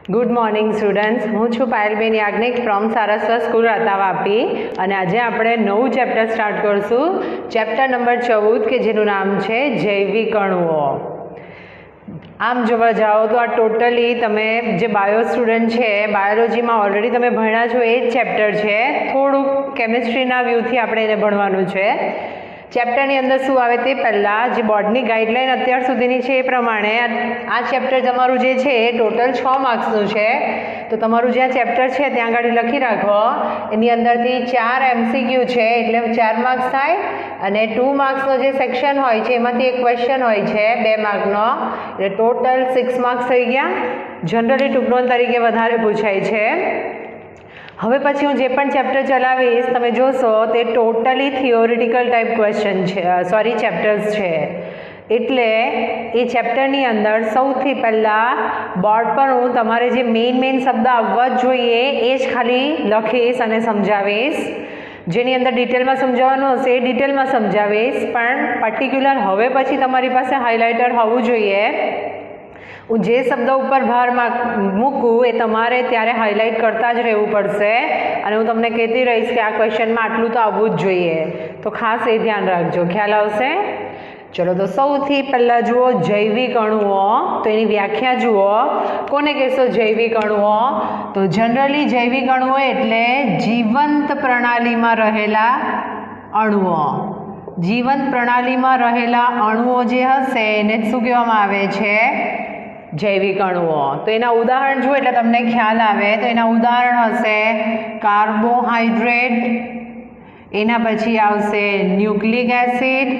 Good morning students. हूँ छूँ पायलबेन याज्ञिक from Saraswat school राता वापी અને આજે આપણે નવું ચેપ્ટર સ્ટાર્ટ કરશું, ચેપ્ટર નંબર 14 કે જેનું નામ છે જૈવિક અણુઓ। આમ જોવા જાઓ તો આ ટોટલી તમે જે બાયો સ્ટુડન્ટ છે, બાયોલોજીમાં ઓલરેડી તમે ભણ્યા છો એ જ ચેપ્ટર છે। થોડુંક કેમિસ્ટ્રીના વ્યૂથી આપણે એને ભણવાનું છે। ચેપ્ટરની અંદર શું આવે તે પહેલાં જે બોર્ડની ગાઈડલાઈન અત્યાર સુધીની છે એ પ્રમાણે આ ચેપ્ટર તમારું જે છે એ ટોટલ 6 માર્ક્સનું છે। તો તમારું જે આ ચેપ્ટર છે ત્યાં આગળ લખી રાખો, એની અંદરથી 4 MCQ છે એટલે 4 માર્ક્સ થાય, અને 2 માર્ક્સનો જે સેક્શન હોય છે એમાંથી એક ક્વેશ્ચન હોય છે 2 માર્કનો, એટલે ટોટલ 6 માર્ક્સ થઈ ગયા। જનરલી ટૂંકનોંધ તરીકે વધારે પૂછાય છે। હવે પછી હું જે પણ ચેપ્ટર ચલાવીશ તમે જોશો તે ટોટલી થિયોરિટિકલ ટાઈપ ક્વેશ્ચન છે, ચેપ્ટર્સ છે। એટલે એ ચેપ્ટરની અંદર સૌથી પહેલાં બોર્ડ પર હું તમારે જે મેઇન શબ્દ આવવા જ જોઈએ એ જ ખાલી લખીશ અને સમજાવીશ। જેની અંદર ડિટેલમાં સમજાવવાનું હશે એ ડિટેલમાં સમજાવીશ, પણ પર્ટિક્યુલર હવે પછી તમારી પાસે હાઇલાઇટર હોવું જોઈએ। હું જે શબ્દ ઉપર ભાર મૂકું એ તમારે ત્યારે હાઇલાઇટ કરતા જ રહેવું પડશે, અને હું તમને કહેતી રહીશ કે આ ક્વેશ્ચનમાં આટલું તો આવવું જ જોઈએ, તો ખાસ એ ધ્યાન રાખજો, ખ્યાલ આવશે। ચલો તો સૌથી પહેલાં જુઓ જૈવિક અણુઓ, તો એની વ્યાખ્યા જુઓ। કોને કહેશો જૈવિક અણુઓ? તો જનરલી જૈવિક અણુઓ એટલે જીવંત પ્રણાલીમાં રહેલા અણુઓ। જીવંત પ્રણાલીમાં રહેલા અણુઓ જે હશે એને શું કહેવામાં આવે છે? જૈવિક અણુઓ। તો એના ઉદાહરણ જુઓ એટલે તમને ખ્યાલ આવે। તો એના ઉદાહરણ હશે કાર્બોહાઈડ્રેટ, એના પછી આવશે ન્યુક્લિક એસિડ,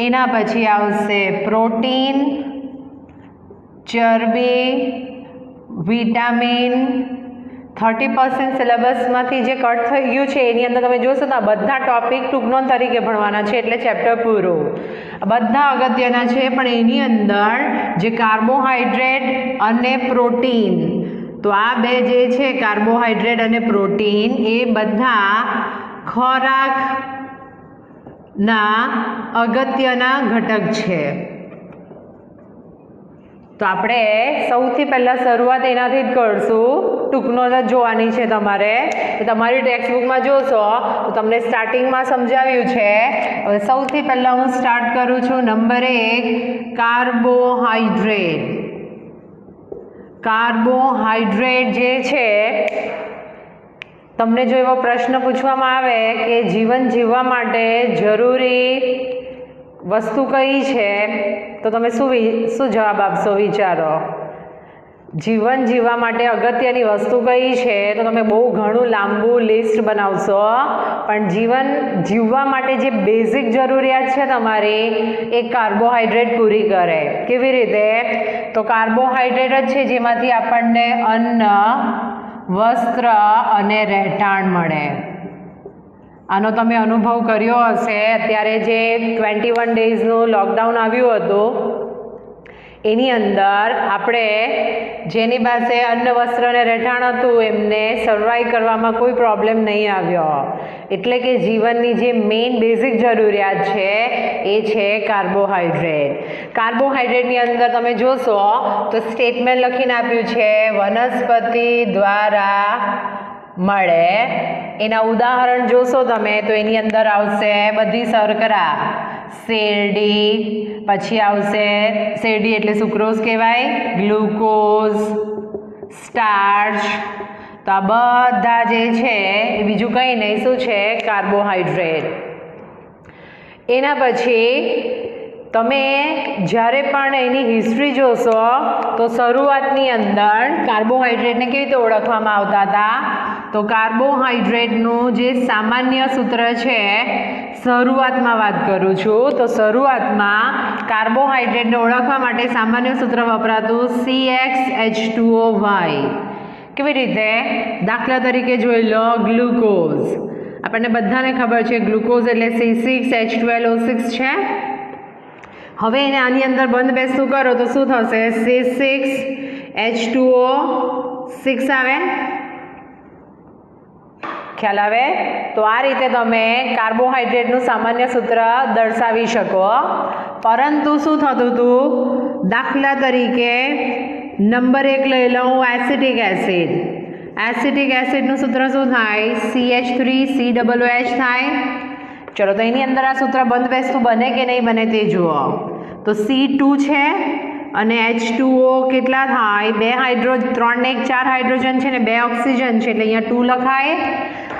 એના પછી આવશે પ્રોટીન, ચરબી, વિટામિન। 30% સિલેબસમાંથી જે કટ થઈ ગયું છે એની અંદર તમે જોશો તો આ બધા ટોપિક ટૂંકનોંધ તરીકે ભણવાના છે, એટલે ચેપ્ટર પૂરું। બધા અગત્યના છે, પણ એની અંદર જે કાર્બોહાઈડ્રેટ અને પ્રોટીન, તો આ બે જે છે કાર્બોહાઈડ્રેટ અને પ્રોટીન એ બધા ખોરાકના અગત્યના ઘટક છે। તો આપણે સૌથી પહેલાં શરૂઆત એનાથી જ કરશું, ટૂંકનોંધ જ જોવાની છે તમારે। તો તમારી ટેક્સ્ટબુકમાં જોશો તો તમને સ્ટાર્ટિંગમાં સમજાવ્યું છે। હવે સૌથી પહેલાં હું સ્ટાર્ટ કરું છું નંબર 1 કાર્બોહાઈડ્રેટ। કાર્બોહાઈડ્રેટ જે છે, તમને જો એવો પ્રશ્ન પૂછવામાં આવે કે જીવન જીવવા માટે જરૂરી વસ્તુ કઈ છે, તો તમે શું જવાબ આપશો? વિચારો। જીવન જીવવા માટે અગત્યની વસ્તુ કઈ છે, તો તમે બહુ ઘણું લાંબુ લિસ્ટ બનાવશો, પણ જીવન જીવવા માટે જે બેઝિક જરૂરિયાત છે તમારી એ કાર્બોહાઈડ્રેટ પૂરી કરે। કેવી રીતે? તો કાર્બોહાઈડ્રેટ જ છે જેમાંથી આપણને અન્ન, વસ્ત્ર અને રહેઠાણ મળે। આનો તમે અનુભવ કર્યો હશે। અત્યારે જે 21 ડેઝનું લોકડાઉન આવ્યું હતું એની અંદર આપણે જેની પાસે અન્ન, વસ્ત્ર અને રહેઠાણ હતું એમને સર્વાઈવ કરવામાં કોઈ પ્રોબ્લેમ નહીં આવ્યો। એટલે કે જીવનની જે મેઇન બેઝિક જરૂરિયાત છે એ છે કાર્બોહાઈડ્રેટ। કાર્બોહાઈડ્રેટની અંદર તમે જોશો તો સ્ટેટમેન્ટ લખીને આપ્યું છે વનસ્પતિ દ્વારા મળે। એના ઉદાહરણ જોશો તમે તો એની અંદર આવશે બધી શર્કરા, શેરડી, પછી આવશે શેરડી એટલે સુક્રોઝ કહેવાય, ગ્લુકોઝ, સ્ટાર્ચ। તો આ બધા જે છે એ બીજું કંઈ નહીં, શું છે? કાર્બોહાઈડ્રેટ। એના પછી તમે જ્યારે પણ એની હિસ્ટ્રી જોશો તો શરૂઆતની અંદર કાર્બોહાઈડ્રેટને કેવી રીતે ઓળખવામાં આવતા હતા? તો કાર્બોહાઈડ્રેટનું જે સામાન્ય સૂત્ર છે, શરૂઆતમાં વાત કરું છું, તો શરૂઆતમાં કાર્બોહાઈડ્રેટને ઓળખવા માટે સામાન્ય સૂત્ર વપરાતું CxH2O-Y। કેવી રીતે? દાખલા તરીકે જોઈ લો ગ્લુકોઝ, આપણને બધાને ખબર છે ગ્લુકોઝ એટલે C6H12O6 છે। હવે એને આની અંદર બંધ બેસતું કરો તો શું થશે? C6H2O6 આવે। ખ્યાલ આવે? તો આ રીતે તમે કાર્બોહાઈડ્રેટનું સામાન્ય સૂત્ર દર્શાવી શકો। પરંતુ શું થતું હતું? દાખલા તરીકે નંબર 1 લઈ લઉં એસિટિક એસિડ. એસિટિક એસિડનું સૂત્ર શું થાય? CH3COOH થાય. ચલો તો એની અંદર આ સૂત્ર બંધ બેસતું બને કે નહીં બને તે જુઓ. તો C2 છે અને H2O કેટલા થાય? 2 હાઇડ્રોજન, 3 ને 1 4 હાઇડ્રોજન છે ને 2 ઓક્સિજન છે એટલે અહીંયા 2 લખાય.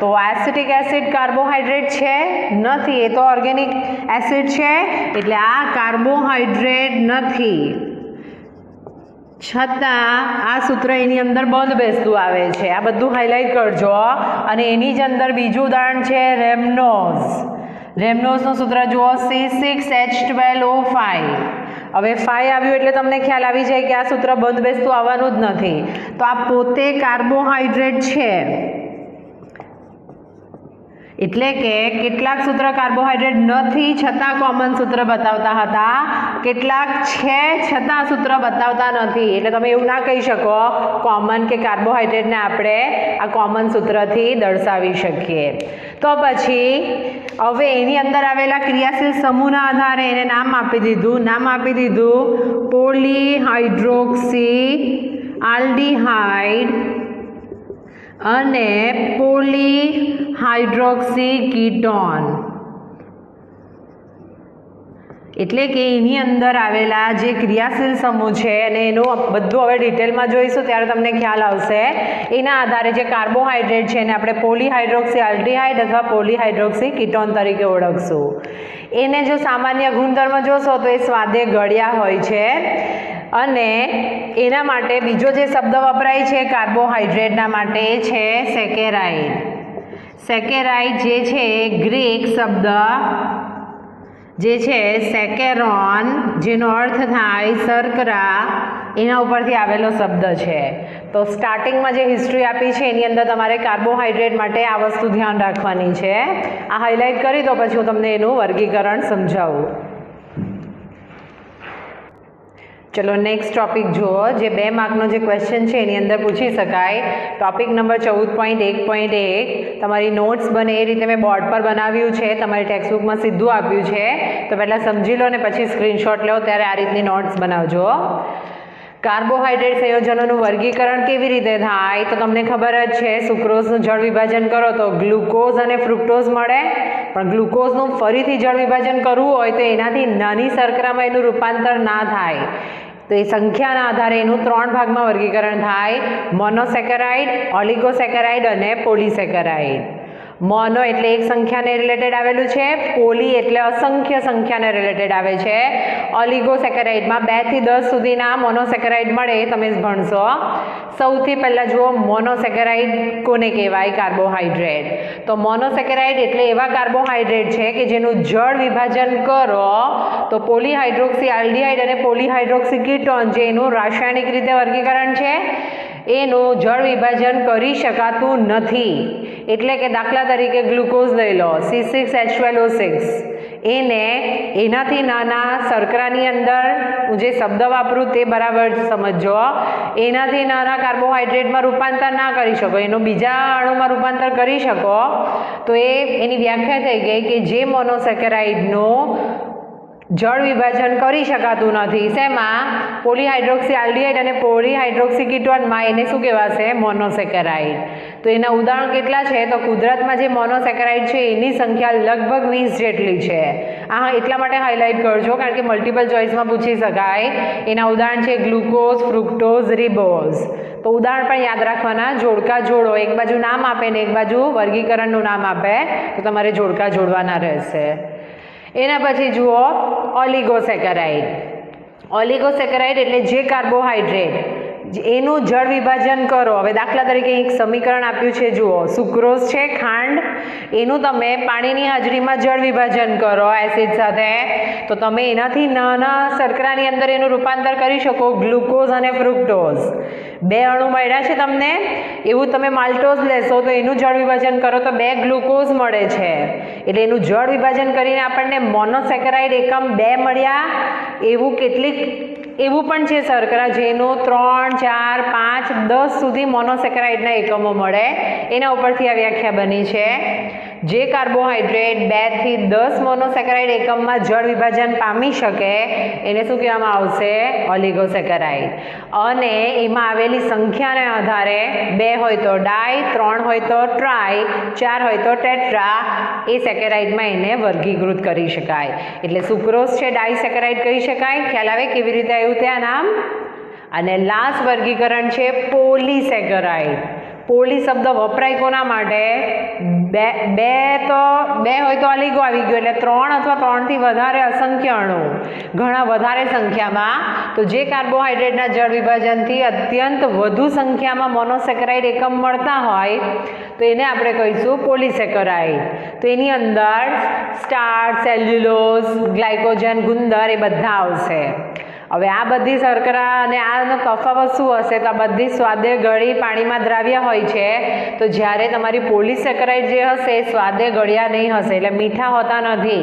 તો એસિટિક એસિડ કાર્બોહાઈડ્રેટ છે? નથી, એ તો ઓર્ગેનિક એસિડ છે એટલે આ કાર્બોહાઈડ્રેટ નથી. છતાં આ સૂત્ર એની અંદર બંધ બેસતું આવે છે. આ બધું હાઇલાઇટ કરજો. અને એની જ અંદર બીજું ઉદાહરણ છે રેમનોઝ. રેમનોઝનું સૂત્ર જુઓ C6H12O5. હવે 5 આવ્યું એટલે તમને ખ્યાલ આવી જાય કે આ સૂત્ર બંધ બેસતું આવવાનું જ નથી. તો આ પોતે કાર્બોહાઈડ્રેટ છે એટલે કે કેટલાક સૂત્ર કાર્બોહાઈડ્રેટ નથી છતાં કોમન સૂત્ર બતાવતા હતા, કેટલાક છે છતાં સૂત્ર બતાવતા નથી. એટલે તમે એવું ના કહી શકો કોમન કે કાર્બોહાઈડ્રેટને આપણે આ કોમન સૂત્રથી દર્શાવી શકીએ. તો પછી હવે એની અંદર આવેલા ક્રિયાશીલ સમૂહના આધારે એને નામ આપી દીધું પોલીહાઇડ્રોક્સી આલ્ડીહાઇડ અને પોલીહાઇડ્રોક્સી કીટોન. એટલે કે એની અંદર આવેલા જે ક્રિયાશીલ સમૂહ છે અને એનું બધું હવે ડિટેલમાં જોઈશું ત્યારે તમને ખ્યાલ આવશે. એના આધારે જે કાર્બોહાઈડ્રેટ છે એને આપણે પોલીહાઇડ્રોક્સી આલ્ડીહાઇડ અથવા પોલીહાઇડ્રોક્સી કીટોન તરીકે ઓળખશું. એને જો સામાન્ય ગુણધર્મ જોશો તો એ સ્વાદે ગળ્યા હોય છે. અને એના માટે બીજો જે શબ્દ વપરાય છે કાર્બોહાઈડ્રેટના માટે એ છે સેકેરાઇડ. સેકેરાઇડ જે છે ગ્રીક શબ્દ જે છે સેકેરોન, જેનો અર્થ થાય શર્કરા, એના ઉપરથી આવેલો શબ્દ છે. તો સ્ટાર્ટિંગમાં જે હિસ્ટ્રી આપી છે એની અંદર તમારે કાર્બોહાઈડ્રેટ માટે આ વસ્તુ ધ્યાન રાખવાની છે. આ હાઇલાઇટ કરી દો પછી હું તમને એનું વર્ગીકરણ સમજાવું. ચલો નેક્સ્ટ ટોપિક જુઓ. જે 2 માર્કનો જે ક્વેશ્ચન છે એની અંદર પૂછી શકાય. Topic number 14.1.1. તમારી નોટ્સ બને એ રીતે મેં બોર્ડ પર બનાવ્યું છે, તમારી ટેક્સ્ટબુકમાં સીધું આપ્યું છે. તો પહેલાં સમજી લો ને પછી સ્ક્રીનશોટ લો, ત્યારે આ રીતની નોટ્સ બનાવજો. કાર્બોહાઈડ્રેટ સંયોજનોનું વર્ગીકરણ કેવી રીતે થાય? તો તમને ખબર જ છે સુક્રોઝનું જળ વિભાજન કરો તો ગ્લુકોઝ અને ફ્રુક્ટોઝ મળે. પણ ગ્લુકોઝનું ફરીથી જળ વિભાજન કરવું હોય તો એનાથી નાની શર્કરામાં એનું રૂપાંતર ના થાય. તો એ સંખ્યાના આધારે એનું 3 ભાગમાં વર્ગીકરણ થાય: મોનોસેકેરાઇડ, ઓલિગોસેકેરાઇડ અને પોલીસેકેરાઇડ. મોનો એટલે એક સંખ્યાને રિલેટેડ આવેલું છે, પોલી એટલે અસંખ્ય સંખ્યાને રિલેટેડ આવે છે. ઓલિગોસેકેરાઇડમાં 2 થી 10 સુધીના મોનોસેકેરાઇડ મળે, તમે ભણશો. સૌથી પહેલાં જુઓ મોનોસેકેરાઇડ કોને કહેવાય? કાર્બોહાઈડ્રેટ. તો મોનોસેકેરાઇડ એટલે એવા કાર્બોહાઈડ્રેટ છે કે જેનું જળ વિભાજન કરો તો પોલીહાઇડ્રોક્સી આલ્ડીહાઇડ અને પોલીહાઇડ્રોક્સી કીટોન, જે એનું રાસાયણિક રીતે વર્ગીકરણ છે, એનું જળ વિભાજન કરી શકાતું નથી. એટલે કે દાખલા તરીકે ગ્લુકોઝ લઈ લો, C6H12O6. એને એનાથી નાના શર્કરાની અંદર હું જે શબ્દ વાપરું તે બરાબર સમજો. એનાથી નાના કાર્બોહાઈડ્રેટમાં રૂપાંતર ના કરી શકો, એનું બીજા અણુમાં રૂપાંતર કરી શકો તો એની વ્યાખ્યા થઈ ગઈ કે જે મોનોસેકેરાઇડનું જળ વિભાજન કરી શકાતું નથી. શેમાં? પોલીહાઇડ્રોક્સી આલ્ડીહાઇડ અને પોલીહાઇડ્રોક્સી કીટોનમાં એને શું કહેવાશે? મોનોસેકેરાઇડ. તો એના ઉદાહરણ કેટલા છે? તો કુદરતમાં જે મોનોસેકેરાઇડ છે એની સંખ્યા લગભગ 20 જેટલી છે. આ એટલા માટે હાઇલાઇટ કરજો કારણ કે મલ્ટિપલ ચોઇસમાં પૂછી શકાય. એના ઉદાહરણ છે ગ્લુકોઝ, ફ્રુક્ટોઝ, રિબોઝ. તો ઉદાહરણ પણ યાદ રાખવાના, જોડકા જોડો. એક બાજુ નામ આપે ને એક બાજુ વર્ગીકરણનું નામ આપે તો તમારે જોડકા જોડવાના રહેશે. એના પછી જુઓ ઓલિગોસેકેરાઇડ. ઓલિગોસેકેરાઇડ એટલે જે કાર્બોહાઈડ્રેટ એનું જળ વિભાજન કરો. હવે દાખલા તરીકે એક સમીકરણ આપ્યું છે જુઓ, સુક્રોઝ છે ખાંડ, એનું તમે પાણીની હાજરીમાં જળ વિભાજન કરો એસિડ સાથે તો તમે એનાથી નાના શર્કરાની અંદર એનું રૂપાંતર કરી શકો ગ્લુકોઝ અને ફ્રુક્ટોઝ. 2 અણુ મળ્યા છે તમને, એવું તમે માલ્ટોઝ લેશો તો એનું જળ વિભાજન કરો તો 2 ગ્લુકોઝ મળે છે. એટલે એનું જળ વિભાજન કરીને આપણને મોનોસેકેરાઇડ એકમ 2 મળ્યા. એવું પણ છે શર્કરા જેનું 3, 4, 5, 10 સુધી મોનોસેકેરાઇડના એકમો મળે. એના ઉપરથી આ વ્યાખ્યા બની છે. જે કાર્બોહાઈડ્રેટ 2 થી 10 મોનોસેકેરાઇડ એકમમાં જળ વિભાજન પામી શકે એને શું કહેવામાં આવશે? ઓલિગોસેકેરાઇડ. અને એમાં આવેલી સંખ્યાને આધારે 2 હોય તો ડાય, 3 હોય તો ટ્રાય, 4 હોય તો ટેટ્રા, એ સેકેરાઇડમાં એને વર્ગીકૃત કરી શકાય. એટલે સુક્રોઝ છે ડાયસેકેરાઇડ કહી શકાય. ખ્યાલ આવે કેવી રીતે આવ્યું ત્યાં નામ? અને લાસ્ટ વર્ગીકરણ છે પોલીસેકેરાઇડ. પોલી શબ્દ વપરાય કોના માટે? બે હોય તો ઓલિગો આવી ગયો, એટલે 3 અથવા 3 થી વધારે અસંખ્ય અણુ ઘણા વધારે સંખ્યામાં. તો જે કાર્બોહાઈડ્રેટના જળ વિભાજનથી અત્યંત વધુ સંખ્યામાં મોનોસેકેરાઇડ એકમ મળતા હોય તો એને આપણે કહીશું પોલીસેકેરાઇડ. તો એની અંદર સ્ટાર્ચ, સેલ્યુલોઝ, ગ્લાયકોજન, ગુંદર એ બધા આવશે. હવે આ બધી શર્કરા અને આનો તફાવત શું હશે? તો આ બધી સ્વાદે ગળી પાણીમાં દ્રાવ્ય હોય છે. તો જ્યારે તમારી પોલીસેકેરાઇડ જે હશે એ સ્વાદે ગળ્યા નહીં હશે, એટલે મીઠા હોતા નથી,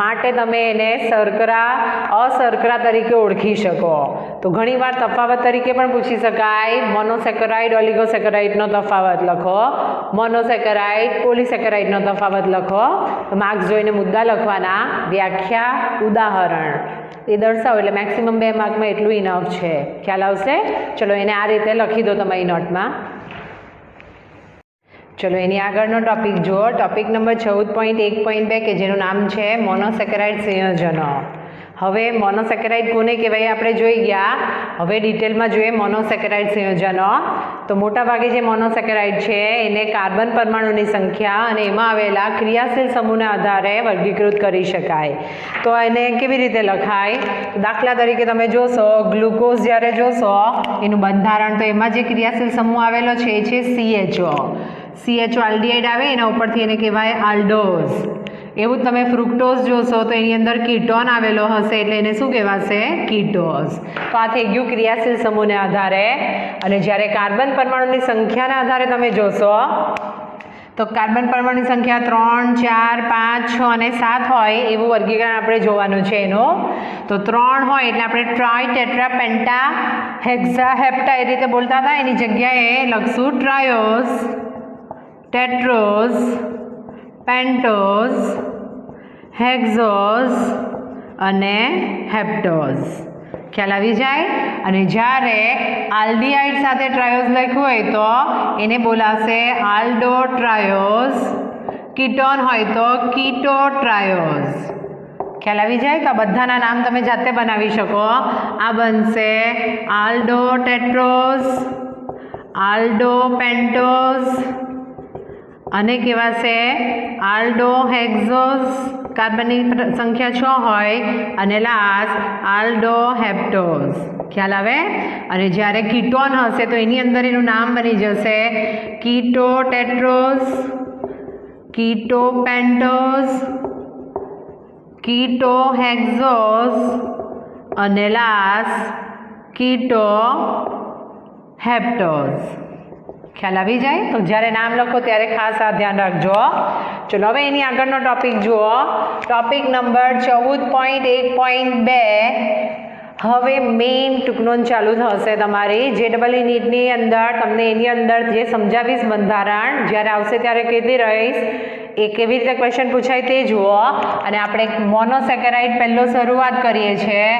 માટે તમે એને શર્કરા અશર્કરા તરીકે ઓળખી શકો. તો ઘણીવાર તફાવત તરીકે પણ પૂછી શકાય. મોનોસેકેરાઇડ ઓલિગોસેકેરાઇડનો તફાવત લખો, મોનોસેકેરાઇડ પોલીસેકેરાઇડનો તફાવત લખો. તો માર્ક્સ જોઈને મુદ્દા લખવાના, વ્યાખ્યા, ઉદાહરણ એ દર્શાવો એટલે મેક્સિમમ 2 માર્કમાં એટલું ઇનફ છે. ખ્યાલ આવશે? ચલો એને આ રીતે લખી દો તમારી નોટમાં. ચલો એની આગળનો ટોપિક જુઓ. ટોપિક નંબર 14.1.2 કે જેનું નામ છે મોનોસેકેરાઇડ સંયોજનો. હવે મોનોસેકેરાઇડ કોને કહેવાય આપણે જોઈ ગયા. હવે ડિટેલમાં જોઈએ મોનોસેકેરાઇડ સંયોજનો. તો મોટાભાગે જે મોનોસેકેરાઇડ છે એને કાર્બન પરમાણુની સંખ્યા અને એમાં આવેલા ક્રિયાશીલ સમૂહના આધારે વર્ગીકૃત કરી શકાય. તો એને કેવી રીતે લખાય? દાખલા તરીકે તમે જોશો ગ્લુકોઝ જ્યારે જોશો એનું બંધારણ, તો એમાં જે ક્રિયાશીલ સમૂહ આવેલો છે એ છે CHO. CHO આલ્ડીહાઇડ આવે, એના ઉપરથી એને કહેવાય આલ્ડોઝ. એવું જ તમે ફ્રુક્ટોઝ જોશો તો એની અંદર કીટોન આવેલો હશે, એટલે એને શું કહેવાશે? કીટોઝ. તો આ થઈ ગયું ક્રિયાશીલ સમૂહને આધારે. અને જ્યારે કાર્બન પરમાણુની સંખ્યાના આધારે તમે જોશો તો કાર્બન પરમાણુની સંખ્યા 3, 4, 5, 6 અને 7 હોય એવું વર્ગીકરણ આપણે જોવાનું છે એનું. તો 3 હોય એટલે આપણે ટ્રાય, ટેટ્રા, પેન્ટા, હેક્ઝા, હેપ્ટા એ રીતે બોલતા હતા, એની જગ્યાએ લખશું ટ્રાયોઝ, ટેટ્રોઝ, પેન્ટોઝ, હેક્ઝોઝ અને હેપ્ટોઝ. ખ્યાલ આવી જાય? અને જ્યારે આલ્ડીહાઇડ સાથે ટ્રાયોઝ લખ્યું હોય તો એને બોલાશે આલ્ડો ટ્રાયોઝ. કીટોન હોય તો કીટો ટ્રાયોઝ. ખ્યાલ આવી જાય? તો આ બધાના નામ તમે જાતે બનાવી શકો. આ બનશે આલ્ડો ટેટ્રોઝ, આલ્ડો પેન્ટોઝ અને કહેવાશે આલ્ડો હેક્ઝોઝ. કાર્બનની સંખ્યા 6 હોય અને લાસ્ટ આલ્ડો હેપ્ટોઝ. ખ્યાલ આવે? અને જ્યારે કીટોન હશે તો એની અંદર એનું નામ બની જશે કીટો ટેટ્રોઝ, કીટો પેન્ટોઝ, કીટો હેક્ઝોઝ અને લાસ્ટ કીટો હેપ્ટોઝ. ખ્યાલ આવી જાય? તો જ્યારે નામ લખો ત્યારે ખાસ આ ધ્યાન રાખજો. ચલો હવે એની આગળનો ટોપિક જુઓ. Topic number 14.1.2. હવે મેઇન ટૂંકનોંધ ચાલુ થશે તમારી. JEE નીટની અંદર તમને એની અંદર જે સમજાવીશ બંધારણ જ્યારે આવશે ત્યારે કહેતી રહીશ એ કેવી રીતે ક્વેશ્ચન પૂછાય તે જુઓ. અને આપણે મોનોસેકેરાઇડ પહેલો શરૂઆત કરીએ છીએ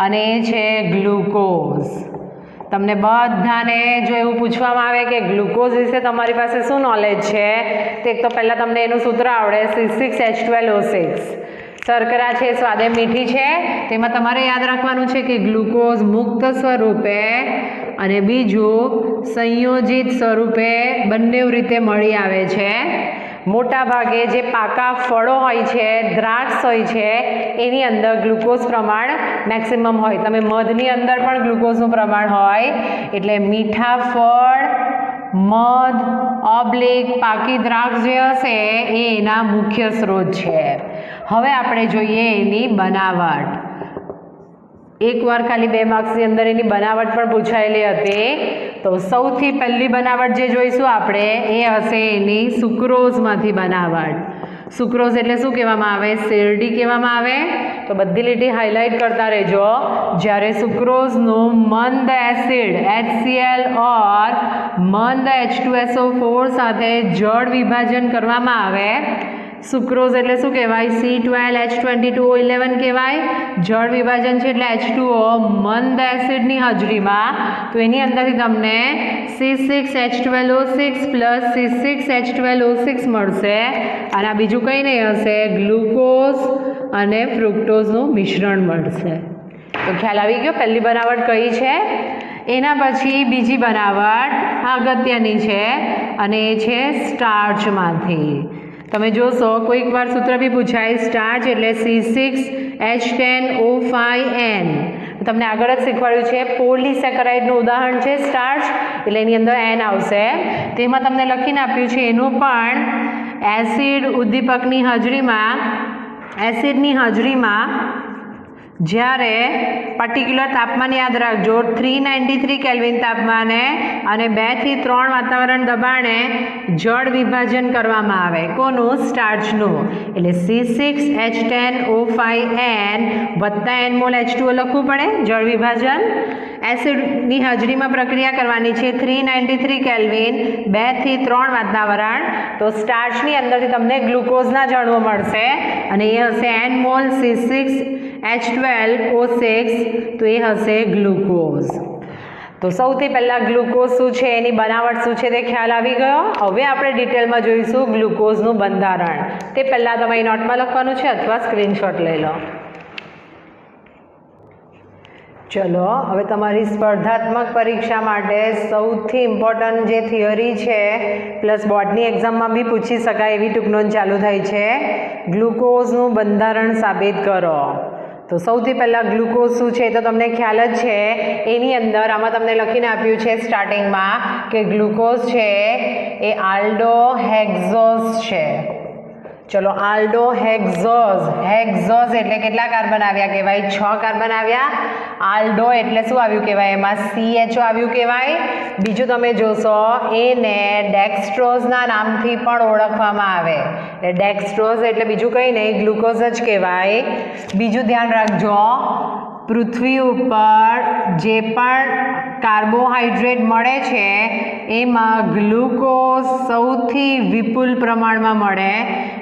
અને એ છે ગ્લુકોઝ. તમને બધાને જો એવું પૂછવામાં આવે કે ગ્લુકોઝ વિશે તમારી પાસે શું નોલેજ છે તો એક તો પહેલાં તમને એનું સૂત્ર આવડે C6H12O6. શર્કરા છે સ્વાદે મીઠી છે, તેમાં તમારે યાદ રાખવાનું છે કે ગ્લુકોઝ મુક્ત સ્વરૂપે અને બીજું સંયોજિત સ્વરૂપે બંને રીતે મળી આવે છે. મોટા ભાગે જે પાકા ફળો હોય છે, દ્રાક્ષ હોય છે, એની અંદર ગ્લુકોઝ પ્રમાણ મેક્સિમમ હોય. તમે મધની અંદર પણ ગ્લુકોઝનું પ્રમાણ હોય. એટલે મીઠા ફળ, મધ ઓબ્લિક પાકી દ્રાક્ષ જે હશે એ એના મુખ્ય સ્ત્રોત છે. હવે આપણે જોઈએ એની બનાવટ. એકવાર ખાલી 2 માર્ક્સની અંદર એની બનાવટ પણ પૂછાયેલી હતી. તો સૌથી પહેલી બનાવટ જે જોઈશું આપણે એ હશે એની સુક્રોઝમાંથી બનાવટ. સુક્રોઝ એટલે શું કહેવામાં આવે? શેરડી કહેવામાં આવે. તો બધી લીટી હાઇલાઇટ કરતા રહેજો. જ્યારે સુક્રોઝનું મંદ એસિડ HCl ઓર મંદ H2SO4 સાથે જળ વિભાજન કરવામાં આવે સુક્રોઝ એટલે શું કહેવાય? C12H22O11 કહેવાય. જળ વિભાજન છે એટલે H2O મંદ એસિડની હાજરીમાં, તો એની અંદરથી તમને C6H12O6 પ્લસ C6H12O6 મળશે. અને આ બીજું કંઈ નહીં હશે, ગ્લુકોઝ અને ફ્રુક્ટોઝનું મિશ્રણ મળશે. તો ખ્યાલ આવી ગયો પહેલી બનાવટ કઈ છે. એના પછી બીજી બનાવટ અગત્યની છે અને એ છે સ્ટાર્ચમાંથી. તમે જોશો કોઈક વાર સૂત્ર બી પૂછાય, સ્ટાર્ચ એટલે C6H10O5N. તમને આગળ જ શીખવાડ્યું છે, પોલીસેકરાઇડનું ઉદાહરણ છે સ્ટાર્ચ, એટલે એની અંદર N આવશે. તેમાં તમને લખીને આપ્યું છે એનું પણ એસિડ ઉદ્દીપકની હાજરીમાં જ્યારે પર્ટિક્યુલર તાપમાન યાદ રાખજો, 393 કેલ્વિન તાપમાને અને 2 થી 3 વાતાવરણ દબાણે જળ વિભાજન કરવામાં આવે. કોનું? સ્ટાર્ચનું. એટલે C6H10O5N વત્તા N મોલ H2O લખવું પડે, જળ વિભાજન. એસિડની હાજરીમાં પ્રક્રિયા કરવાની છે, 393 કેલ્વિન, 2 થી 3 વાતાવરણ. તો સ્ટાર્ચની અંદરથી તમને ગ્લુકોઝના જળવો મળશે અને એ હશે N મોલ C6H12O6, તો એ હશે ગ્લુકોઝ. તો સૌથી પહેલાં ગ્લુકોઝ શું છે, એની બનાવટ શું છે તે ખ્યાલ આવી ગયો. હવે આપણે ડિટેલમાં જોઈશું ગ્લુકોઝનું બંધારણ. તે પહેલાં તમે નોટમાં લખવાનું છે અથવા સ્ક્રીનશોટ લઈ લો. ચલો હવે તમારી સ્પર્ધાત્મક પરીક્ષા માટે સૌથી ઇમ્પોર્ટન્ટ જે થિયરી છે પ્લસ બોર્ડની એક્ઝામમાં બી પૂછી શકાય એવી ટૂંકનોંધ ચાલુ થઈ છે, ગ્લુકોઝનું બંધારણ સાબિત કરો. તો સૌથી પહેલાં ગ્લુકોઝ શું છે તો તમને ખ્યાલ જ છે. એની અંદર આમાં તમને લખીને આપ્યું છે સ્ટાર્ટિંગમાં કે ગ્લુકોઝ છે એ આલ્ડોહેક્ઝોઝ છે. ચલો હેક્ઝોઝ એટલે કેટલા કાર્બન આવ્યા કહેવાય? 6 કાર્બન આવ્યા. આલ્ડો એટલે શું આવ્યું કહેવાય? એમાં CHO આવ્યું કહેવાય. બીજું તમે જોશો એને ડેક્સ્ટ્રોઝના નામથી પણ ઓળખવામાં આવે. એટલે ડેક્સ્ટ્રોઝ એટલે બીજું કંઈ નહીં, ગ્લુકોઝ જ કહેવાય. બીજું ધ્યાન રાખજો, પૃથ્વી ઉપર જે પણ કાર્બોહાઈડ્રેટ મળે છે એમાં ગ્લુકોઝ સૌથી વિપુલ પ્રમાણમાં મળે.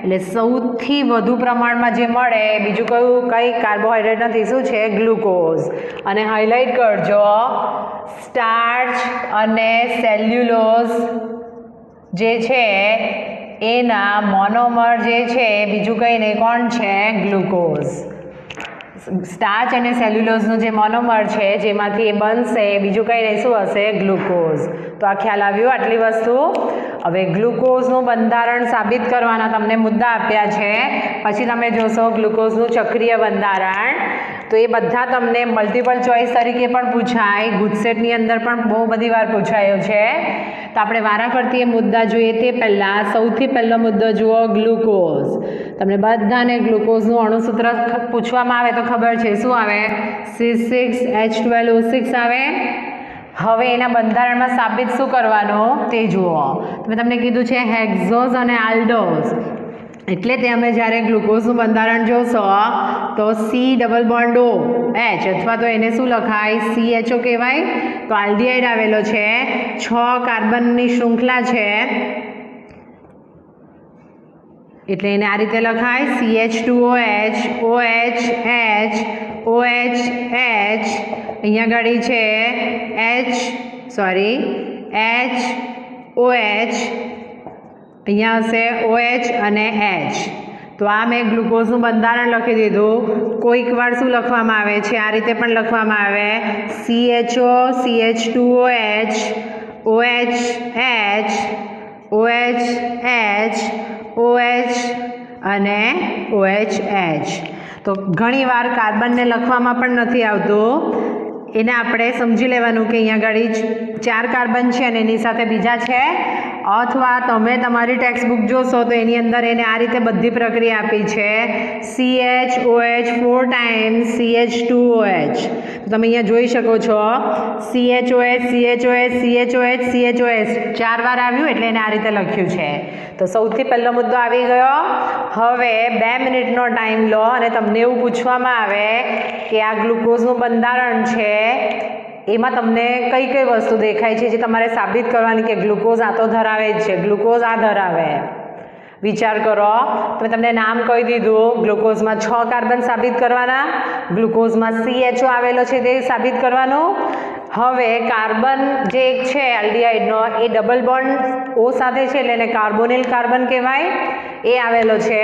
એટલે સૌથી વધુ પ્રમાણમાં જે મળે બીજું કઈ કાર્બોહાઈડ્રેટ નથી, શું છે? ગ્લુકોઝ. અને હાઇલાઇટ કરજો, સ્ટાર્ચ અને સેલ્યુલોઝ જે છે એના મોનોમર જે છે બીજું કંઈ નહીં, કોણ છે? ગ્લુકોઝ. સ્ટાર્ચ અને સેલ્યુલોઝનું જે મોનોમર છે જેમાંથી એ બનશે બીજું કંઈ નહીં, શું હશે? ગ્લુકોઝ. તો આ ખ્યાલ આવ્યો આટલી વસ્તુ. હવે ગ્લુકોઝનું બંધારણ સાબિત કરવાના તમને મુદ્દા આપ્યા છે. પછી તમે જોશો ગ્લુકોઝનું ચક્રીય બંધારણ, તો એ બધા તમને મલ્ટિપલ ચોઇસ તરીકે પણ પૂછાય, ગુજસેટની અંદર પણ બહુ બધી વાર પૂછાયો છે. તો આપણે વારાફરતી એ મુદ્દા જોઈએ તે પહેલાં સૌથી પહેલો મુદ્દો જુઓ, ગ્લુકોઝ. તમને બધાને ગ્લુકોઝનું અણુસૂત્ર પૂછવામાં આવે તો ખબર છે શું આવે? C6H12O6 આવે. હવે એના બંધારણમાં સાબિત શું કરવાનું તે જુઓ. મેં તમને કીધું છે હેક્ઝોઝ અને આલ્ડોઝ, એટલે તમે જ્યારે ગ્લુકોઝનું બંધારણ જોશો તો C≡O H અથવા તો એને શું લખાય? CHO કહેવાય. તો આલ્ડિહાઇડ આવેલો છે, 6 કાર્બનની શૃંખલા છે એટલે એને આ રીતે લખાય CH2OH, OH, H, OH, H. અહીંયા ગાડી છે HOH, અહીંયા હશે OH અને H. તો આ મેં ગ્લુકોઝનું બંધારણ લખી દીધું. કોઈક વાર શું લખવામાં આવે છે? આ રીતે પણ લખવામાં આવે, CHO, CH2OH, OH, H, OH, H, OH અને OH, H. તો ઘણીવાર કાર્બનને લખવામાં પણ નથી આવતું. એને આપણે સમજી લેવાનું કે અહીંયા આગળ 4 કાર્બન છે અને એની સાથે બીજા છે. અથવા તમે તમારી ટેક્સ્ટબુક જોશો તો એની અંદર એને આ રીતે બધી પ્રક્રિયા આપી છે, CHOH 4 ટાઈમ્સ CH2OH. તો તમે અહીંયા જોઈ શકો છો CHOH, CHOH, CHOH, CHOH 4 વાર આવ્યું એટલે એને આ રીતે લખ્યું છે. તો સૌથી પહેલો મુદ્દો આવી ગયો. હવે 2 મિનિટનો ટાઈમ લો અને તમને એવું પૂછવામાં આવે કે આ ગ્લુકોઝનું બંધારણ છે એમાં તમને કઈ કઈ વસ્તુ દેખાય છે જે તમારે સાબિત કરવાની કે ગ્લુકોઝ આ તો ધરાવે જ છે, ગ્લુકોઝ આ ધરાવે. विचार करो। तो तमने नाम कही दीधुं, ग्लूकोज में 6 कार्बन साबित करवाना, ग्लूकोज में CHO आवेलो छे ते साबित करवानुं। हवे कार्बन जे एक छे एल्डिहाइडनो ए डबल बॉन्ड O साथे छे એટલે એને કાર્બોનિલ કાર્બન કહેવાય। એ આવેલો છે,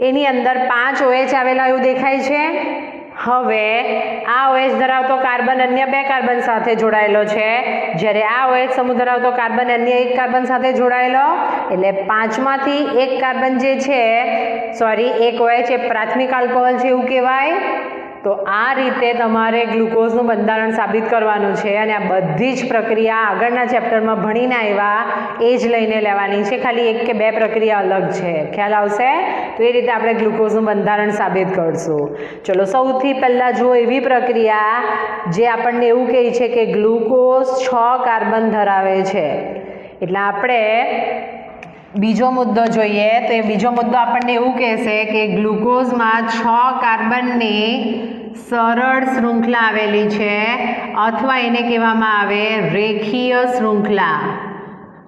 એની અંદર 5 OH આવેલા એવું દેખાય છે। હવે આ OH ધરાવતો કાર્બન અન્ય 2 કાર્બન સાથે જોડાયેલો છે, જ્યારે આ OH સમૂહ ધરાવતો કાર્બન અન્ય 1 કાર્બન સાથે જોડાયેલો, એટલે 5માંથી 1 કાર્બન જે છે એક OH એ પ્રાથમિક આલ્કોહોલ છે એવું કહેવાય। તો આ રીતે તમારે ગ્લુકોઝનું બંધારણ સાબિત કરવાનું છે અને આ બધી જ પ્રક્રિયા આગળના ચેપ્ટરમાં ભણીને આવ્યા એ જ લઈને લેવાની છે, ખાલી 1 કે 2 પ્રક્રિયા અલગ છે, ખ્યાલ આવશે? તો એ રીતે આપણે ગ્લુકોઝનું બંધારણ સાબિત કરશું। ચલો સૌથી પહેલાં જુઓ એવી પ્રક્રિયા જે આપણને એવું કહે છે કે ગ્લુકોઝ 6 કાર્બન ધરાવે છે, એટલે આપણે બીજો મુદ્દો જોઈએ। તો એ બીજો મુદ્દો આપણને એવું કહેશે કે ગ્લુકોઝમાં 6 કાર્બનની સરળ શૃંખલા આવેલી છે, અથવા એને કહેવામાં આવે રેખીય શૃંખલા।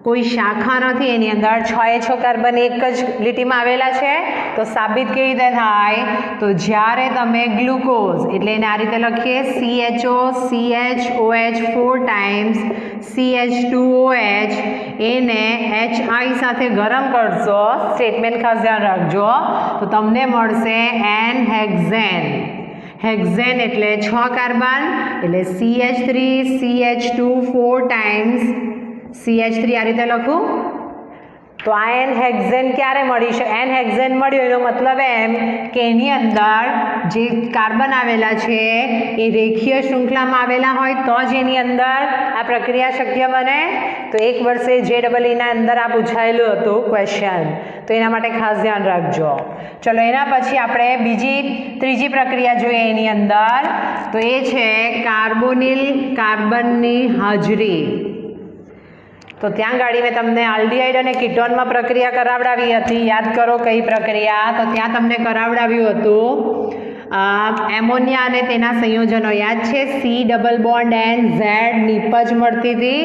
કોઈ શાખા નથી એની અંદર, 6 કાર્બન એક જ લીટીમાં આવેલા છે। તો સાબિત કેવી રીતે થાય? તો જ્યારે તમે ગ્લુકોઝ એટલે એને આ રીતે લખીએ CHO CHOH 4 ટાઈમ્સ CH2OH એને HI સાથે ગરમ કરશો, સ્ટેટમેન્ટ ખાસ ધ્યાન રાખજો, તો તમને મળશે N-હેક્ઝેન। હેક્ઝેન એટલે 6 કાર્બન એટલે CH3 CH2 4 ટાઈમ્સ CH3 આ રીતે લખું। તો આ N-હેક્ઝેન ક્યારે મળી છે? N-હેક્ઝેન મળ્યો એનો મતલબ એમ કે એની અંદર જે કાર્બન આવેલા છે એ રેખીય શૃંખલામાં આવેલા હોય તો જ એની અંદર આ પ્રક્રિયા શક્ય બને। તો 1 વર્ષે JEE-ના અંદર આ પૂછાયેલું હતું ક્વેશ્ચન, તો એના માટે ખાસ ધ્યાન રાખજો। ચલો એના પછી આપણે ત્રીજી પ્રક્રિયા જોઈએ એની અંદર, તો એ છે કાર્બોનિલ કાર્બનની હાજરી। તો ત્યાં ગાડી મેં તમને આલ્ડીહાઇડ અને કીટોનમાં પ્રક્રિયા કરાવડાવી હતી, યાદ કરો કઈ પ્રક્રિયા? તો ત્યાં તમને કરાવડાવ્યું હતું એમોનિયા અને તેના સંયોજનો, યાદ છે? C+N Z નિપજ મળતી હતી।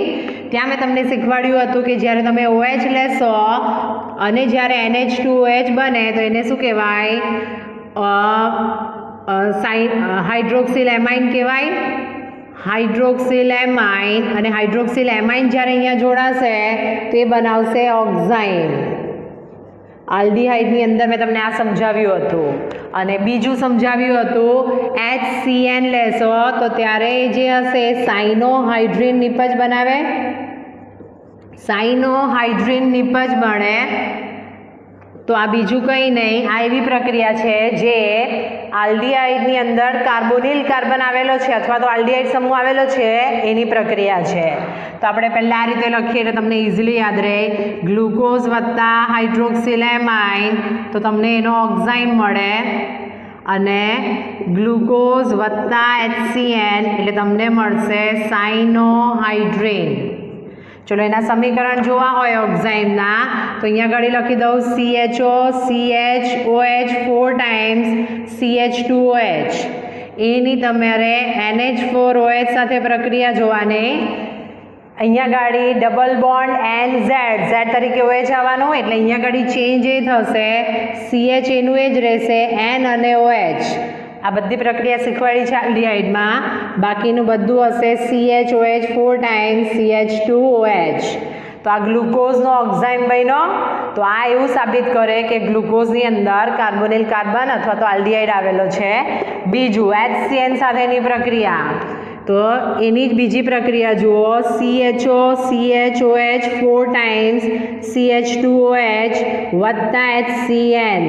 ત્યાં મેં તમને શીખવાડ્યું હતું કે જ્યારે તમે OH લેશો અને જ્યારે NH2OH બને તો એને શું કહેવાય? હાઇડ્રોક્સિલ એમાઇન કહેવાય। હાઇડ્રોક્સિલ એમાઇન, અને હાઇડ્રોક્સિલ એમાઇન જ્યારે અહીંયા જોડાશે તો એ બનાવશે ઓક્ઝાઇન। આલ્ડીહાઇડની અંદર મેં તમને આ સમજાવ્યું હતું, અને બીજું સમજાવ્યું હતું HCN લેશો તો ત્યારે જે હશે સાઇનોહાઇડ્રીન નિપજ બનાવે, સાઇનોહાઇડ્રીન નિપજ બને। તો આ બીજું કંઈ નહીં, આ એવી પ્રક્રિયા છે જે આલ્ડીહાઇડની અંદર કાર્બોનિલ કાર્બન આવેલો છે અથવા તો આલ્ડીહાઇડ સમૂહ આવેલો છે એની પ્રક્રિયા છે। તો આપણે પહેલાં આ રીતે લખીએ એટલે તમને ઇઝીલી યાદ રહે, ગ્લુકોઝ વત્તા હાઇડ્રોક્સિલ એમાઇન તો તમને એનો ઓક્ઝાઇન મળે, અને ગ્લુકોઝ વત્તા HCN એટલે તમને મળશે સાઇનોહાઇડ્રીન। ચલો એના સમીકરણ જોવા હોય ઓક્ઝાઇમના તો અહીંયા આગળ લખી દઉં CHO CHOH 4 ટાઈમ્સ CH2OH, એની તમારે NH4OH સાથે પ્રક્રિયા જોવાની। અહીંયા ગાડી ડબલ બોન્ડ NZ Z તરીકે OH આવવાનું, એટલે અહીંયા ગાડી ચેન્જ એ થશે, CH એનું એ જ રહેશે, N અને OH। આ બધી પ્રક્રિયા શીખવાડી છે આલ્ડીહાઇડમાં, બાકીનું બધું હશે CHOH 4 ટાઈમ્સ CH2OH। તો આ ગ્લુકોઝનો ઓક્ઝાઇમ બન્યો। તો આ એવું સાબિત કરે કે ગ્લુકોઝની અંદર કાર્બોનિલ કાર્બન અથવા તો આલ્ડીહાઇડ આવેલો છે। બીજું HCN સાથેની પ્રક્રિયા, તો એની જ બીજી પ્રક્રિયા જુઓ, CHO CHOH 4 ટાઈમ્સ CH2OH વત્તા HCN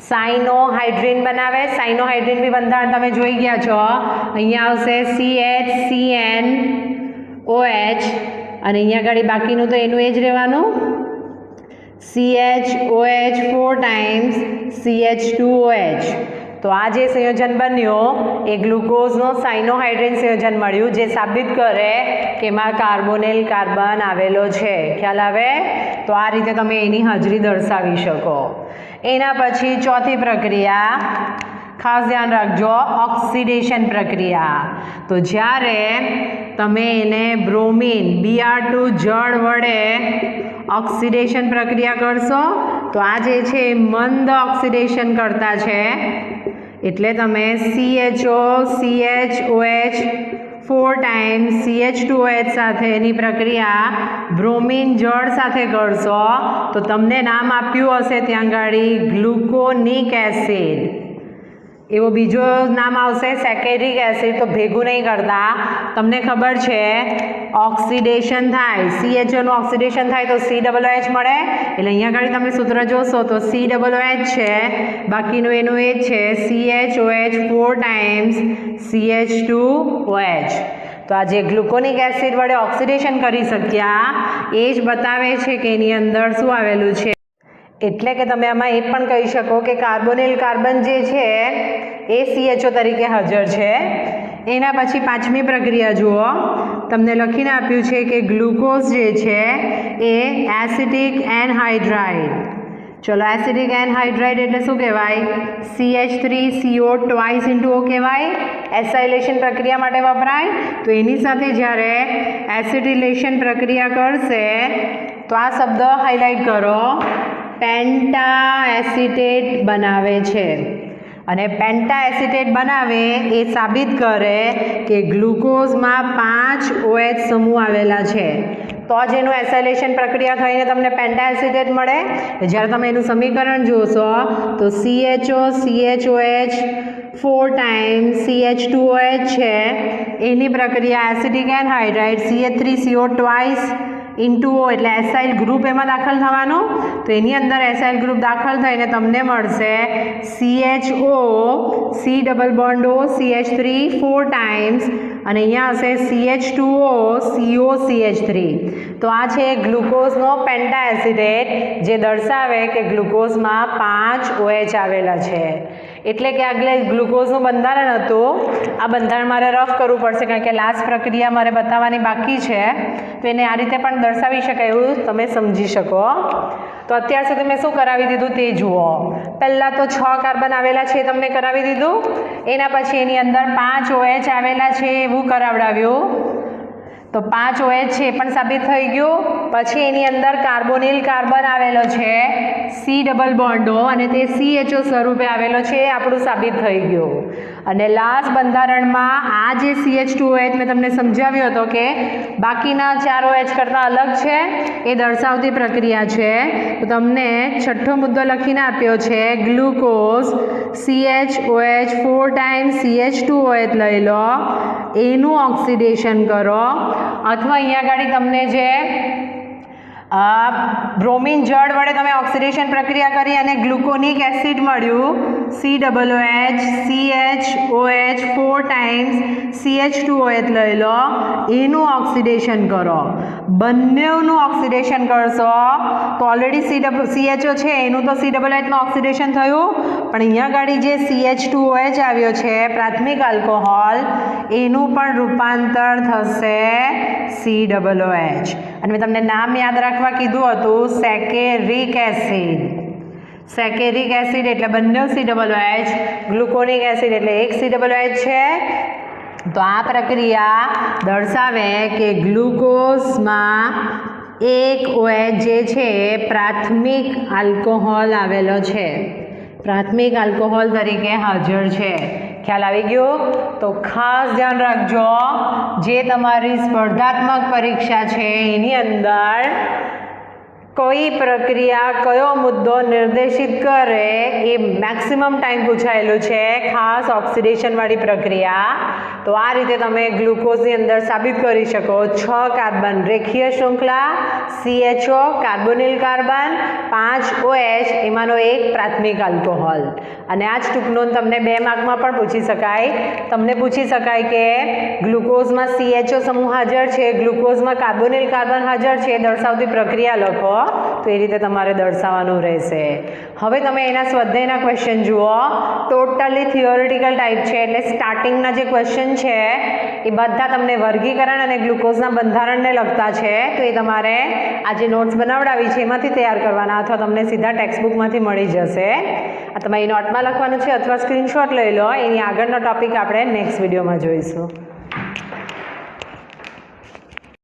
સાઇનોહાઇડ્રીન બનાવે। સાઇનોહાઇડ્રીન બી બંધારણ તમે જોઈ ગયા છો, અહીંયા આવશે CHCNOH, અને અહીંયા આગળ બાકીનું તો એનું એ જ રહેવાનું, CHOH 4 ટાઈમ્સ CH2OH। તો આ જે સંયોજન બન્યું એ ગ્લુકોઝનો સાઇનોહાઇડ્રીન સંયોજન મળ્યું, જે સાબિત કરે કે એમાં કાર્બોનિલ કાર્બન આવેલો છે। ખ્યાલ આવે? તો આ રીતે તમે એની હાજરી દર્શાવી શકો। એના પછી ચોથી પ્રક્રિયા ખાસ ધ્યાન રાખજો, ઓક્સિડેશન પ્રક્રિયા. તો જ્યારે તમે એને બ્રોમિન Br2 જળ વડે ઓક્સિડેશન પ્રક્રિયા કરશો તો આ જે છે એ મંદ ઓક્સિડેશન કરતા છે, એટલે તમે CHO CHOH 4 ટાઈમ્સ CH2OH સાથે એની પ્રક્રિયા બ્રોમિન જળ સાથે કરશો તો તમને નામ આપ્યું હશે ત્યાં ગાડી ગ્લુકોનિક એસિડ. એવો બીજો નામ આવશે સેકેરિક એસિડ, તો ભેગું નહીં કરતા. તમને ખબર છે ઓક્સિડેશન થાય, CHO નું ઓક્સિડેશન થાય તો COOH મળે, એટલે અહીંયા આગળ તમે સૂત્ર જોશો તો COOH છે, બાકીનું એનું એ જ છે CHOH 4 ટાઈમ્સ CH2OH. તો આ જે ગ્લુકોનિક એસિડ વડે ઓક્સિડેશન કરી શક્યા એ જ બતાવે છે કે એની અંદર શું આવેલું છે. એટલે કે તમે આમાં એ પણ કહી શકો કે કાર્બોનિલ કાર્બન જે છે એ CHO તરીકે હાજર છે. એના પછી પાંચમી પ્રક્રિયા જુઓ, તમને લખીને આપ્યું છે કે ગ્લુકોઝ જે છે એ એસિટિક એનહાઇડ્રાઇડ. ચલો એસિડિક એનહાઇડ્રાઇડ એટલે શું કહેવાય? CH3CO ટ્વાઇસ ઇન્ટુ O કહેવાય. એસાઇલેશન પ્રક્રિયા માટે વપરાય. તો એની સાથે જ્યારે એસિડિલેશન પ્રક્રિયા કરશે તો આ શબ્દ હાઇલાઇટ કરો, પેન્ટા એસિટેટ બનાવે છે. અને પેન્ટા એસિટેટ બનાવે એ સાબિત કરે કે ગ્લુકોઝમાં 5 OH સમૂહ આવેલા છે, તો જ એનું એસાઇલેશન પ્રક્રિયા થઈને તમને પેન્ટા એસિટેટ મળે. જ્યારે તમે એનું સમીકરણ જોશો તો CHO CHOH 4 ટાઈમ્સ CH2OH છે, એની પ્રક્રિયા acidic anhydride CH3CO twice into O એટલે એસાઇલ ગ્રુપ એમાં દાખલ થવાનો. તો એની અંદર એસાઇલ ગ્રુપ દાખલ થઈને તમને મળશે CHO C double bond O CH3 4 times અને અહીંયા હશે CH2O COCH3. તો આ છે ગ્લુકોઝનો પેન્ટા એસિટેટ જે દર્શાવે કે ગ્લુકોઝમાં 5 OH આવેલા છે. એટલે કે આગળ ગ્લુકોઝનું બંધારણ હતું, આ બંધારણ મારે રફ કરવું પડશે કારણ કે લાસ્ટ પ્રક્રિયા મારે બતાવવાની બાકી છે, તો એને આ રીતે પણ દર્શાવી શકાય એવું તમે સમજી શકો. તો અત્યાર સુધી મેં શું કરાવી દીધું તે જુઓ. પહેલાં તો 6 કાર્બન આવેલા છે તમને કરાવી દીધું, એના પછી એની અંદર 5 OH આવેલા છે એવું કરાવડાવ્યું. તો 5 OH છે એ પણ સાબિત થઈ ગયું. પછી એની અંદર કાર્બોનિલ કાર્બન આવેલો છે C ડબલ બોન્ડ O અને તે CHO સ્વરૂપે આવેલો છે એ આપણું સાબિત થઈ ગયું. અને લાસ્ટ બંધારણમાં આ જે CH2OH મેં તમને સમજાવ્યો હતો કે બાકીના 4 OH કરતાં અલગ છે એ દર્શાવતી પ્રક્રિયા છે. તો તમને છઠ્ઠો મુદ્દો લખીને આપ્યો છે ગ્લુકોઝ CHOH 4 ટાઈમ્સ CH2OH લઈ લો, એનું ઓક્સિડેશન કરો, અથવા અહીંયા આગળ તમને જે બ્રોમિન જળ વડે તમે ઓક્સિડેશન પ્રક્રિયા કરી અને ગ્લુકોનિક એસિડ મળ્યું COOH CHOH 4 ટાઈમ્સ CH2OH લઈ લો, એનું ઓક્સિડેશન કરો. બંનેનું ઓક્સિડેશન કરશો તો ઓલરેડી CHO છે એનું તો COOHમાં ઓક્સિડેશન થયું, પણ અહીંયા ગાડી જે CH2OH આવ્યો છે પ્રાથમિક આલ્કોહોલ, એનું પણ રૂપાંતર થશે COOH. અને મેં તમને નામ યાદ રાખવા કીધું હતું સેકેરિક એસિડ. સેકેરિક એસિડ એટલે બંને COOH, ગ્લુકોનિક એસિડ એટલે એક COOH છે. તો આ પ્રક્રિયા દર્શાવે કે ગ્લુકોઝમાં એક OH જે છે પ્રાથમિક આલ્કોહોલ આવેલો છે, પ્રાથમિક આલ્કોહોલ તરીકે હાજર છે. ખ્યાલ આવી ગયો? તો ખાસ ધ્યાન રાખજો, જે તમારી સ્પર્ધાત્મક પરીક્ષા છે એની અંદર કઈ પ્રક્રિયા કયો મુદ્દો નિર્દેશિત કરે એ મેક્સિમમ ટાઈમ પૂછાયેલું છે, ખાસ ઓક્સિડેશનવાળી પ્રક્રિયા. તો આ રીતે તમે ગ્લુકોઝની અંદર સાબિત કરી શકો 6 કાર્બન રેખીય શૃંખલા, CHO કાર્બોનિલ કાર્બન, 5 OH એમાંનો એક પ્રાથમિક આલ્કોહોલ. અને આ જ ટૂંકનોંધ તમને 2 માર્કમાં પણ પૂછી શકાય. તમને પૂછી શકાય કે ગ્લુકોઝમાં CHO સમૂહ હાજર છે, ગ્લુકોઝમાં કાર્બોનિલ કાર્બન હાજર છે, દર્શાવતી પ્રક્રિયા લખો. તો એ રીતે તમારે દર્શાવવાનું રહેશે. હવે તમે એના સ્વાધ્યાયના ક્વેશ્ચન જુઓ. ટોટલી થિયોરિટિકલ ટાઈપ છે, એટલે સ્ટાર્ટિંગના જે ક્વેશ્ચન છે એ બધા તમને વર્ગીકરણ અને ગ્લુકોઝના બંધારણને લગતા છે. તો એ તમારે આ જે નોટ્સ બનાવડાવી છે એમાંથી તૈયાર કરવાના, અથવા તમને સીધા ટેક્સ્ટબુકમાંથી મળી જશે. આ તમારી નોટમાં લખવાનું છે અથવા સ્ક્રીનશોટ લઈ લો. એની આગળનો ટોપિક આપણે નેક્સ્ટ વિડીયોમાં જોઈશું.